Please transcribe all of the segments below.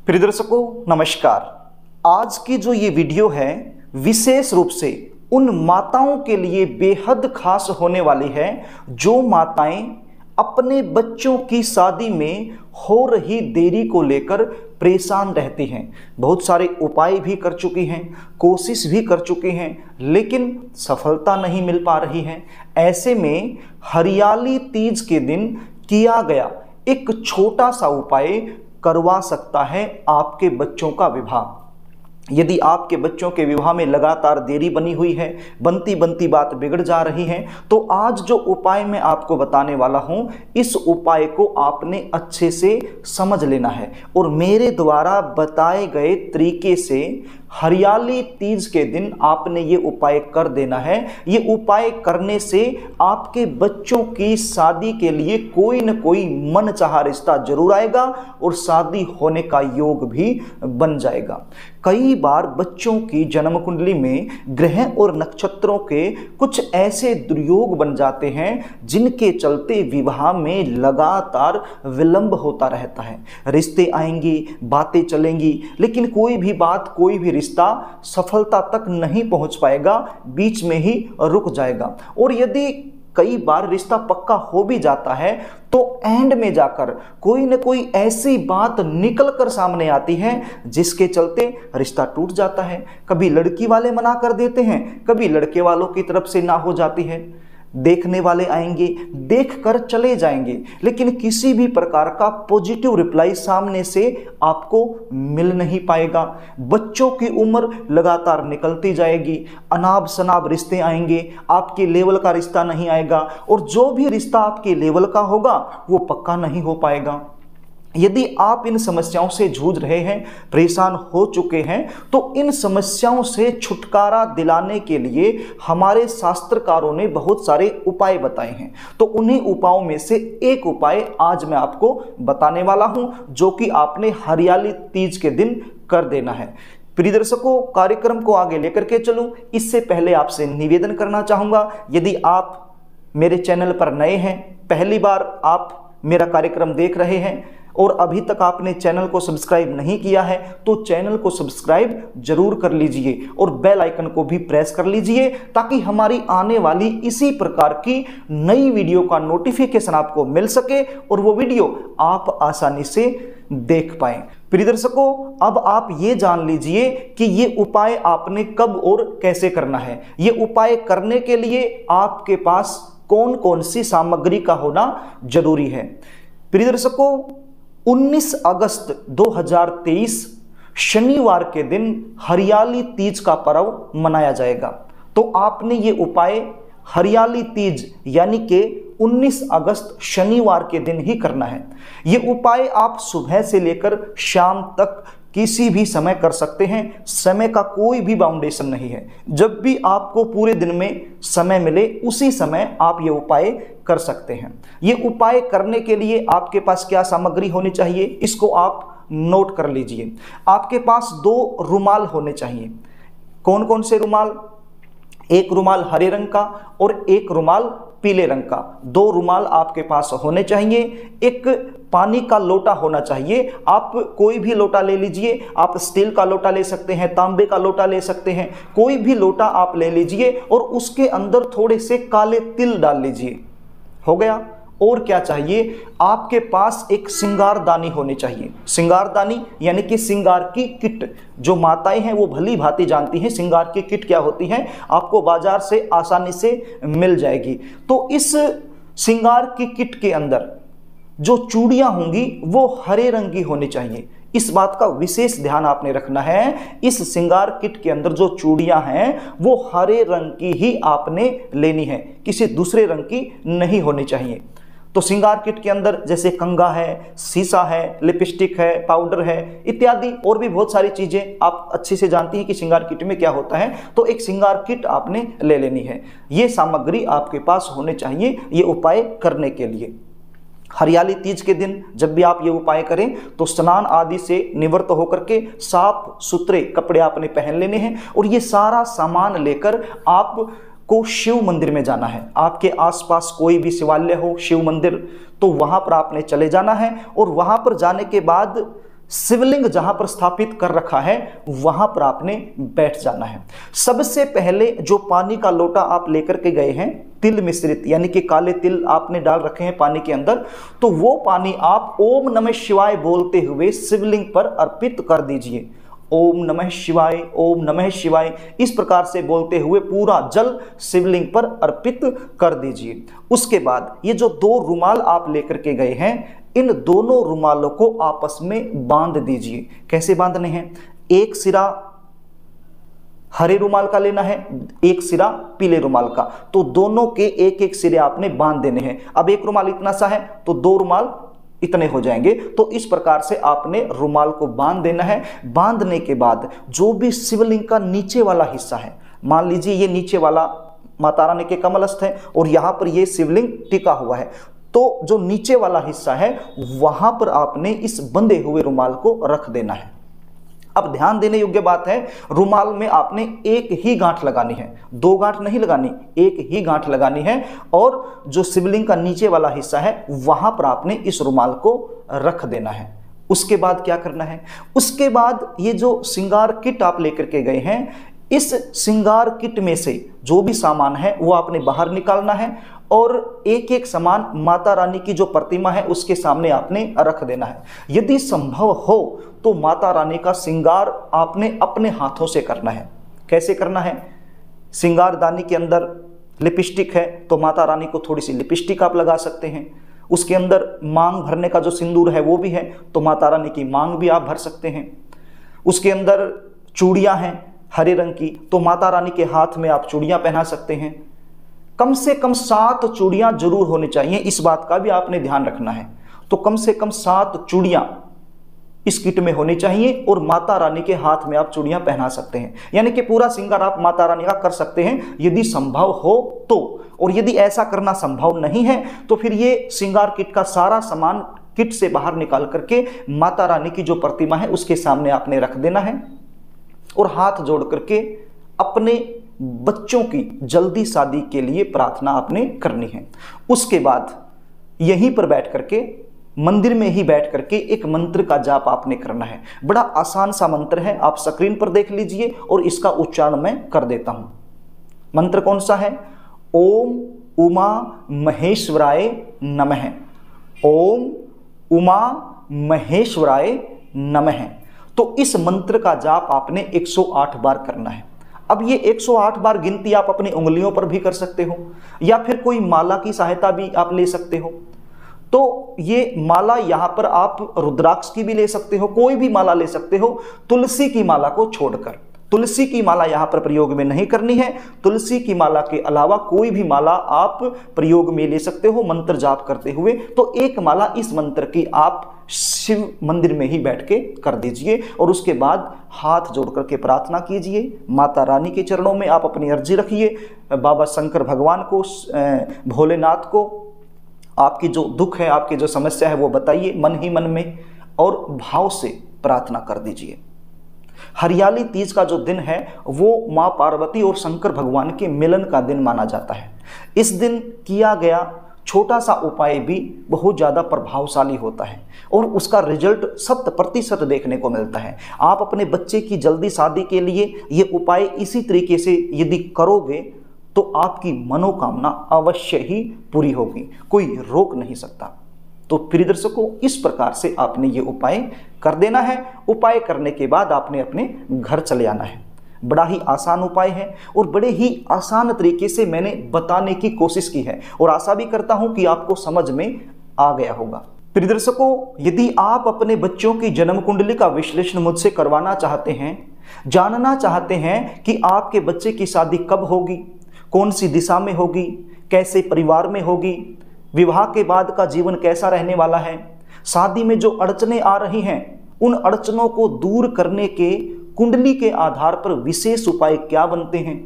प्रिय दर्शकों नमस्कार। आज की जो ये वीडियो है विशेष रूप से उन माताओं के लिए बेहद खास होने वाली है जो माताएं अपने बच्चों की शादी में हो रही देरी को लेकर परेशान रहती हैं। बहुत सारे उपाय भी कर चुकी हैं, कोशिश भी कर चुकी हैं, लेकिन सफलता नहीं मिल पा रही है। ऐसे में हरियाली तीज के दिन किया गया एक छोटा सा उपाय करवा सकता है आपके बच्चों का विवाह। यदि आपके बच्चों के विवाह में लगातार देरी बनी हुई है, बनती बनती बात बिगड़ जा रही है, तो आज जो उपाय मैं आपको बताने वाला हूं, इस उपाय को आपने अच्छे से समझ लेना है और मेरे द्वारा बताए गए तरीके से हरियाली तीज के दिन आपने ये उपाय कर देना है। ये उपाय करने से आपके बच्चों की शादी के लिए कोई न कोई मनचाहा रिश्ता जरूर आएगा और शादी होने का योग भी बन जाएगा। कई बार बच्चों की जन्म कुंडली में ग्रह और नक्षत्रों के कुछ ऐसे दुर्योग बन जाते हैं जिनके चलते विवाह में लगातार विलंब होता रहता है। रिश्ते आएंगी, बातें चलेंगी, लेकिन कोई भी बात, कोई भी रिश्ता सफलता तक नहीं पहुंच पाएगा, बीच में ही रुक जाएगा। और यदि कई बार रिश्ता पक्का हो भी जाता है तो एंड में जाकर कोई न कोई ऐसी बात निकल कर सामने आती है जिसके चलते रिश्ता टूट जाता है। कभी लड़की वाले मना कर देते हैं, कभी लड़के वालों की तरफ से ना हो जाती है। देखने वाले आएंगे, देखकर चले जाएंगे, लेकिन किसी भी प्रकार का पॉजिटिव रिप्लाई सामने से आपको मिल नहीं पाएगा। बच्चों की उम्र लगातार निकलती जाएगी, अनाब शनाब रिश्ते आएंगे, आपके लेवल का रिश्ता नहीं आएगा और जो भी रिश्ता आपके लेवल का होगा वो पक्का नहीं हो पाएगा। यदि आप इन समस्याओं से जूझ रहे हैं, परेशान हो चुके हैं, तो इन समस्याओं से छुटकारा दिलाने के लिए हमारे शास्त्रकारों ने बहुत सारे उपाय बताए हैं। तो उन्हीं उपायों में से एक उपाय आज मैं आपको बताने वाला हूं, जो कि आपने हरियाली तीज के दिन कर देना है। प्रिय दर्शकों, कार्यक्रम को आगे लेकर के चलूं, इससे पहले आपसे निवेदन करना चाहूंगा, यदि आप मेरे चैनल पर नए हैं, पहली बार आप मेरा कार्यक्रम देख रहे हैं और अभी तक आपने चैनल को सब्सक्राइब नहीं किया है, तो चैनल को सब्सक्राइब जरूर कर लीजिए और बेल आइकन को भी प्रेस कर लीजिए, ताकि हमारी आने वाली इसी प्रकार की नई वीडियो का नोटिफिकेशन आपको मिल सके और वो वीडियो आप आसानी से देख पाएं। प्रिय दर्शकों, अब आप ये जान लीजिए कि ये उपाय आपने कब और कैसे करना है। ये उपाय करने के लिए आपके पास कौन कौन सी सामग्री का होना जरूरी है। प्रिय दर्शकों, 19 अगस्त 2023 शनिवार के दिन हरियाली तीज का पर्व मनाया जाएगा। तो आपने ये उपाय हरियाली तीज यानी कि 19 अगस्त शनिवार के दिन ही करना है। ये उपाय आप सुबह से लेकर शाम तक किसी भी समय कर सकते हैं, समय का कोई भी बाउंडेशन नहीं है। जब भी आपको पूरे दिन में समय मिले उसी समय आप ये उपाय कर सकते हैं। ये उपाय करने के लिए आपके पास क्या सामग्री होनी चाहिए, इसको आप नोट कर लीजिए। आपके पास 2 रुमाल होने चाहिए। कौन कौन से रुमाल? एक रुमाल हरे रंग का और एक रुमाल पीले रंग का। 2 रुमाल आपके पास होने चाहिए। एक पानी का लोटा होना चाहिए। आप कोई भी लोटा ले लीजिए, आप स्टील का लोटा ले सकते हैं, तांबे का लोटा ले सकते हैं, कोई भी लोटा आप ले लीजिए और उसके अंदर थोड़े से काले तिल डाल लीजिए। हो गया। और क्या चाहिए? आपके पास एक सिंगारदानी होनी चाहिए। सिंगारदानी यानी कि सिंगार की किट। जो माताएं हैं वो भली भांति जानती हैं सिंगार की किट क्या होती है, आपको बाजार से आसानी से मिल जाएगी। तो इस सिंगार की किट के अंदर जो चूड़ियां होंगी वो हरे रंग की होनी चाहिए। इस बात का विशेष ध्यान आपने रखना है। इस श्रृंगार किट के अंदर जो चूड़ियां हैं वो हरे रंग की ही आपने लेनी है, किसी दूसरे रंग की नहीं होनी चाहिए। तो श्रृंगार किट के अंदर जैसे कंघा है, शीशा है, लिपस्टिक है, पाउडर है, इत्यादि और भी बहुत सारी चीजें आप अच्छे से जानती हैं कि श्रृंगार किट में क्या होता है। तो एक श्रृंगार किट आपने ले लेनी है। ये सामग्री आपके पास होने चाहिए ये उपाय करने के लिए। हरियाली तीज के दिन जब भी आप ये उपाय करें तो स्नान आदि से निवृत्त होकर के साफ सुथरे कपड़े आपने पहन लेने हैं और ये सारा सामान लेकर आप को शिव मंदिर में जाना है। आपके आसपास कोई भी शिवालय हो, शिव मंदिर, तो वहां पर आपने चले जाना है और वहां पर जाने के बाद शिवलिंग जहां पर स्थापित कर रखा है वहां पर आपने बैठ जाना है। सबसे पहले जो पानी का लोटा आप लेकर के गए हैं, तिल मिश्रित यानी कि काले तिल आपने डाल रखे हैं पानी के अंदर, तो वो पानी आप ओम नमः शिवाय बोलते हुए शिवलिंग पर अर्पित कर दीजिए। ओम नमः शिवाय, ओम नमः शिवाय, इस प्रकार से बोलते हुए पूरा जल शिवलिंग पर अर्पित कर दीजिए। उसके बाद ये जो 2 रुमाल आप लेकर के गए हैं, इन दोनों रुमालों को आपस में बांध दीजिए। कैसे बांधने हैं? एक सिरा हरे रुमाल का लेना है, एक सिरा पीले रुमाल का, तो दोनों के एक एक सिरे आपने बांध देने हैं। अब एक रुमाल इतना सा है तो 2 रुमाल इतने हो जाएंगे। तो इस प्रकार से आपने रुमाल को बांध देना है। बांधने के बाद जो भी शिवलिंग का नीचे वाला हिस्सा है, मान लीजिए ये नीचे वाला माता रानी के कमलस्थ है और यहां पर ये शिवलिंग टिका हुआ है, तो जो नीचे वाला हिस्सा है वहां पर आपने इस बंधे हुए रुमाल को रख देना है। अब ध्यान देने योग्य बात है, रुमाल में आपने एक ही गांठ लगानी है, 2 गांठ नहीं लगानी, एक ही गांठ लगानी है। और जो शिवलिंग का नीचे वाला हिस्सा है वहां पर आपने इस रुमाल को रख देना है। उसके बाद क्या करना है? उसके बाद ये जो श्रृंगार किट आप लेकर के गए हैं, इस श्रृंगार किट में से जो भी सामान है वो आपने बाहर निकालना है और एक एक सामान माता रानी की जो प्रतिमा है उसके सामने आपने रख देना है। यदि संभव हो तो माता रानी का श्रृंगार आपने अपने हाथों से करना है। कैसे करना है? श्रृंगार दानी के अंदर लिपस्टिक है तो माता रानी को थोड़ी सी लिपस्टिक आप लगा सकते हैं। उसके अंदर मांग भरने का जो सिंदूर है वो भी है तो माता रानी की मांग भी आप भर सकते हैं। उसके अंदर चूड़ियां हैं हरे रंग की, तो माता रानी के हाथ में आप चूड़ियां पहना सकते हैं। कम से कम 7 चूड़ियां जरूर होनी चाहिए, इस बात का भी आपने ध्यान रखना है। तो कम से कम 7 चूड़ियां इस किट में होनी चाहिए और माता रानी के हाथ में आप चूड़ियां पहना सकते हैं। यानी कि पूरा श्रृंगार आप माता रानी का कर सकते हैं यदि संभव हो तो। और यदि ऐसा करना संभव नहीं है तो फिर ये श्रृंगार किट का सारा सामान किट से बाहर निकाल करके माता रानी की जो प्रतिमा है उसके सामने आपने रख देना है और हाथ जोड़ करके अपने बच्चों की जल्दी शादी के लिए प्रार्थना आपने करनी है। उसके बाद यहीं पर बैठ करके, मंदिर में ही बैठ करके एक मंत्र का जाप आपने करना है। बड़ा आसान सा मंत्र है, आप स्क्रीन पर देख लीजिए और इसका उच्चारण मैं कर देता हूं। मंत्र कौन सा है? ओम उमा महेश्वराय नमः। ओम उमा महेश्वराय नमः। तो इस मंत्र का जाप आपने 108 बार करना है। अब ये 108 बार गिनती आप अपनी उंगलियों पर भी कर सकते हो या फिर कोई माला की सहायता भी आप ले सकते हो। तो ये माला यहां पर आप रुद्राक्ष की भी ले सकते हो, कोई भी माला ले सकते हो, तुलसी की माला को छोड़कर। तुलसी की माला यहां पर प्रयोग में नहीं करनी है। तुलसी की माला के अलावा कोई भी माला आप प्रयोग में ले सकते हो मंत्र जाप करते हुए। तो एक माला इस मंत्र की आप शिव मंदिर में ही बैठ के कर दीजिए और उसके बाद हाथ जोड़ करके प्रार्थना कीजिए। माता रानी के चरणों में आप अपनी अर्जी रखिए, बाबा शंकर भगवान को, भोलेनाथ को आपकी जो दुख है, आपकी जो समस्या है वो बताइए मन ही मन में और भाव से प्रार्थना कर दीजिए। हरियाली तीज का जो दिन है वो मां पार्वती और शंकर भगवान के मिलन का दिन माना जाता है। इस दिन किया गया छोटा सा उपाय भी बहुत ज़्यादा प्रभावशाली होता है और उसका रिजल्ट 100% देखने को मिलता है। आप अपने बच्चे की जल्दी शादी के लिए ये उपाय इसी तरीके से यदि करोगे तो आपकी मनोकामना अवश्य ही पूरी होगी, कोई रोक नहीं सकता। तो प्रिय दर्शकों, इस प्रकार से आपने ये उपाय कर देना है। उपाय करने के बाद आपने अपने घर चले आना है। बड़ा ही आसान उपाय है और बड़े ही आसान तरीके से मैंने बताने की कोशिश की है और आशा भी करता हूं कि आपको समझ में आ गया होगा। प्रिय दर्शकों, यदि आप अपने बच्चों की जन्म कुंडली का विश्लेषण मुझसे करवाना चाहते हैं, जानना चाहते हैं कि आपके बच्चे की शादी कब होगी, कौन सी दिशा में होगी, कैसे परिवार में होगी, विवाह के बाद का जीवन कैसा रहने वाला है, शादी में जो अड़चनें आ रही हैं उन अड़चनों को दूर करने के कुंडली के आधार पर विशेष उपाय क्या बनते हैं,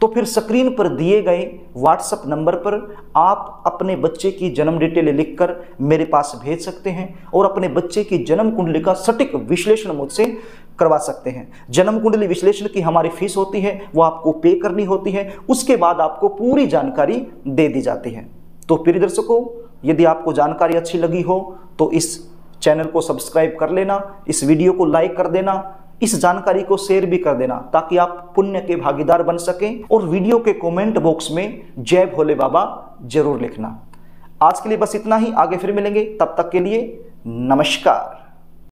तो फिर स्क्रीन पर दिए गए व्हाट्सएप नंबर पर आप अपने बच्चे की जन्म डिटेल लिखकर मेरे पास भेज सकते हैं और अपने बच्चे की जन्म कुंडली का सटीक विश्लेषण मुझसे करवा सकते हैं। जन्म कुंडली विश्लेषण की हमारी फीस होती है, वो आपको पे करनी होती है, उसके बाद आपको पूरी जानकारी दे दी जाती है। तो प्रिय दर्शकों, यदि आपको जानकारी अच्छी लगी हो तो इस चैनल को सब्सक्राइब कर लेना, इस वीडियो को लाइक कर देना, इस जानकारी को शेयर भी कर देना ताकि आप पुण्य के भागीदार बन सकें। और वीडियो के कमेंट बॉक्स में जय भोले बाबा जरूर लिखना। आज के लिए बस इतना ही, आगे फिर मिलेंगे, तब तक के लिए नमस्कार।